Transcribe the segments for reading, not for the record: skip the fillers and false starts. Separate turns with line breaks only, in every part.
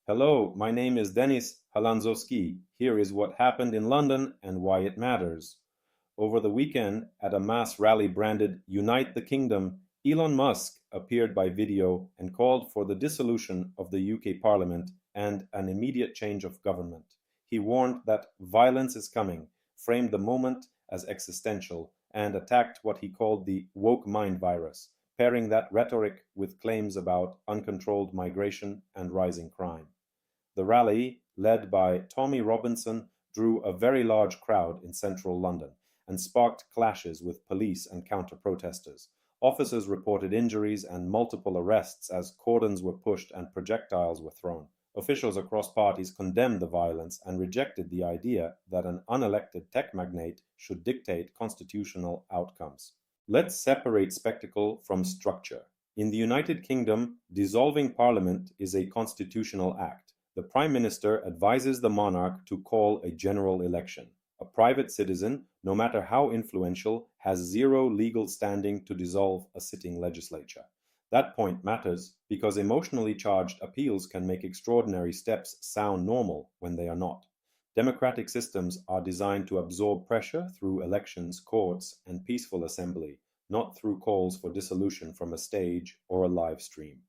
Hello, my name is Denis Halandzovskyi. Here is what happened in London and why it matters. Over the weekend, at a mass rally branded Unite the Kingdom, Elon Musk appeared by video and called for the dissolution of the UK Parliament and an immediate change of government. He warned that violence is coming, framed the moment as existential, and attacked what he called the woke mind virus, pairing that rhetoric with claims about uncontrolled migration and rising crime. The rally, led by Tommy Robinson, drew a very large crowd in central London and sparked clashes with police and counter-protesters. Officers reported injuries and multiple arrests as cordons were pushed and projectiles were thrown. Officials across parties condemned the violence and rejected the idea that an unelected tech magnate should dictate constitutional outcomes. Let's separate spectacle from structure. In the United Kingdom, dissolving parliament is a constitutional act. The Prime Minister advises the monarch to call a general election. A private citizen, no matter how influential, has zero legal standing to dissolve a sitting legislature. That point matters because emotionally charged appeals can make extraordinary steps sound normal when they are not. Democratic systems are designed to absorb pressure through elections, courts, and peaceful assembly, not through calls for dissolution from a stage or a live stream.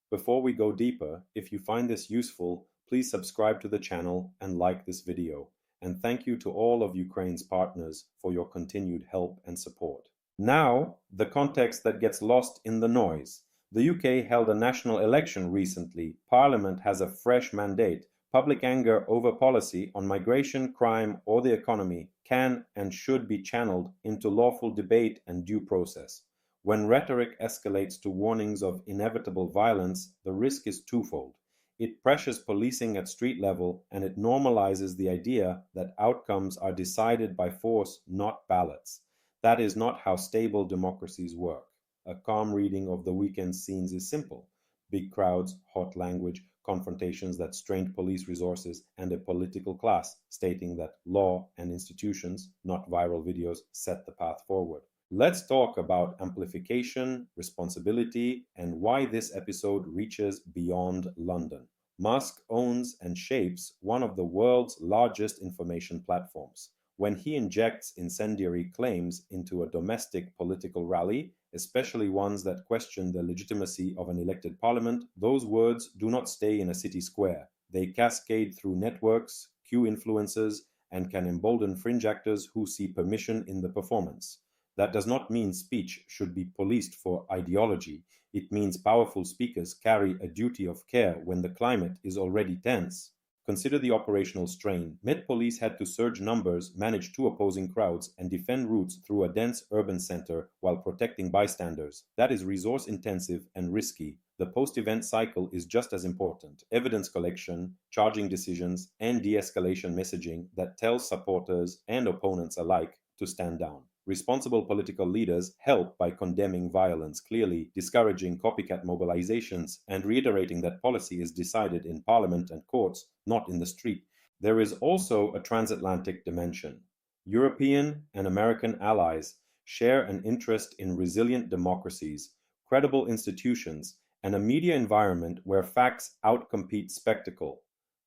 Before we go deeper, if you find this useful, please subscribe to the channel and like this video. And thank you to all of Ukraine's partners for your continued help and support. Now, the context that gets lost in the noise. The UK held a national election recently. Parliament has a fresh mandate. Public anger over policy on migration, crime, or the economy can and should be channeled into lawful debate and due process. When rhetoric escalates to warnings of inevitable violence, the risk is twofold. It pressures policing at street level, and it normalizes the idea that outcomes are decided by force, not ballots. That is not how stable democracies work. A calm reading of the weekend's scenes is simple. Big crowds, hot language, confrontations that strained police resources, and a political class stating that law and institutions, not viral videos, set the path forward. Let's talk about amplification, responsibility, and why this episode reaches beyond London. Musk owns and shapes one of the world's largest information platforms. When he injects incendiary claims into a domestic political rally, especially ones that question the legitimacy of an elected parliament, those words do not stay in a city square. They cascade through networks, cue influencers, and can embolden fringe actors who see permission in the performance. That does not mean speech should be policed for ideology. It means powerful speakers carry a duty of care when the climate is already tense. Consider the operational strain. Met Police had to surge numbers, manage two opposing crowds, and defend routes through a dense urban center while protecting bystanders. That is resource-intensive and risky. The post-event cycle is just as important. Evidence collection, charging decisions, and de-escalation messaging that tells supporters and opponents alike to stand down. Responsible political leaders help by condemning violence clearly, discouraging copycat mobilizations, and reiterating that policy is decided in parliament and courts, not in the street. There is also a transatlantic dimension. European and American allies share an interest in resilient democracies, credible institutions, and a media environment where facts outcompete spectacle.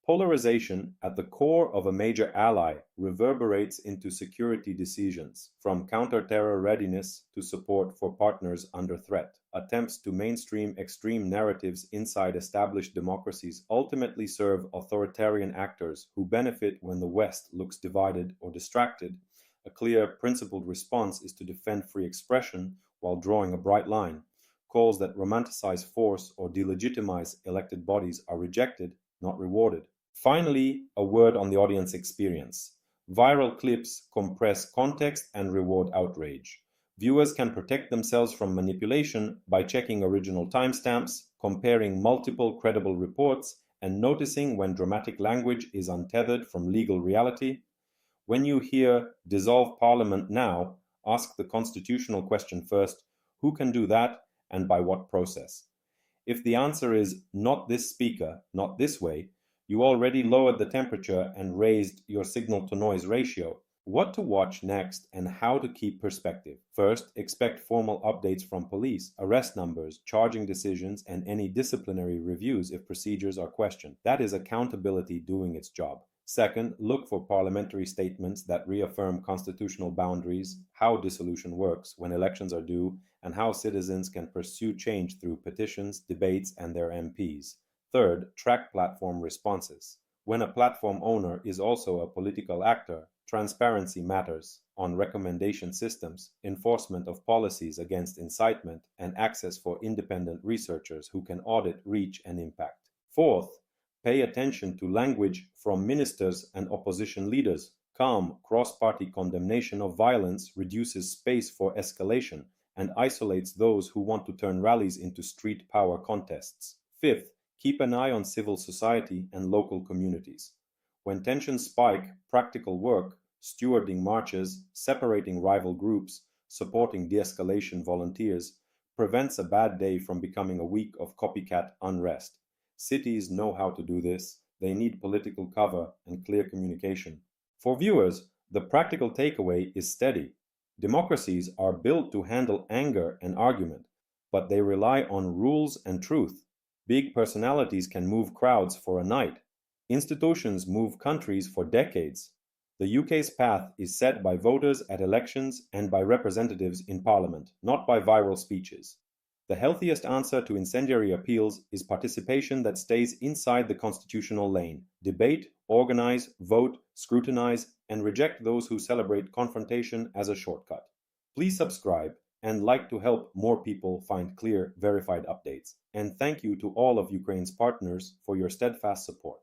Polarization at the core of a major ally reverberates into security decisions, from counter-terror readiness to support for partners under threat. Attempts to mainstream extreme narratives inside established democracies ultimately serve authoritarian actors who benefit when the West looks divided or distracted. A clear, principled response is to defend free expression while drawing a bright line. Calls that romanticize force or delegitimize elected bodies are rejected, not rewarded. Finally, a word on the audience experience. Viral clips compress context and reward outrage. Viewers can protect themselves from manipulation by checking original timestamps, comparing multiple credible reports, and noticing when dramatic language is untethered from legal reality. When you hear "dissolve Parliament now," ask the constitutional question first: who can do that and by what process? If the answer is "not this speaker, not this way," you already lowered the temperature and raised your signal-to-noise ratio. What to watch next and how to keep perspective. First, expect formal updates from police, arrest numbers, charging decisions, and any disciplinary reviews if procedures are questioned. That is accountability doing its job. Second, look for parliamentary statements that reaffirm constitutional boundaries, how dissolution works when elections are due, and how citizens can pursue change through petitions, debates, and their MPs. Third, track platform responses. When a platform owner is also a political actor, transparency matters on recommendation systems, enforcement of policies against incitement, and access for independent researchers who can audit reach and impact. Fourth, pay attention to language from ministers and opposition leaders. Calm, cross party condemnation of violence reduces space for escalation and isolates those who want to turn rallies into street power contests. Fifth, keep an eye on civil society and local communities. When tensions spike, practical work, stewarding marches, separating rival groups, supporting de escalation volunteers, prevents a bad day from becoming a week of copycat unrest. Cities know how to do this. They need political cover and clear communication. For viewers, the practical takeaway is steady. Democracies are built to handle anger and argument, but they rely on rules and truth. Big personalities can move crowds for a night. Institutions move countries for decades. The UK's path is set by voters at elections and by representatives in Parliament, not by viral speeches. The healthiest answer to incendiary appeals is participation that stays inside the constitutional lane. Debate, organize, vote, scrutinize, and reject those who celebrate confrontation as a shortcut. Please subscribe and like to help more people find clear, verified updates. And thank you to all of Ukraine's partners for your steadfast support.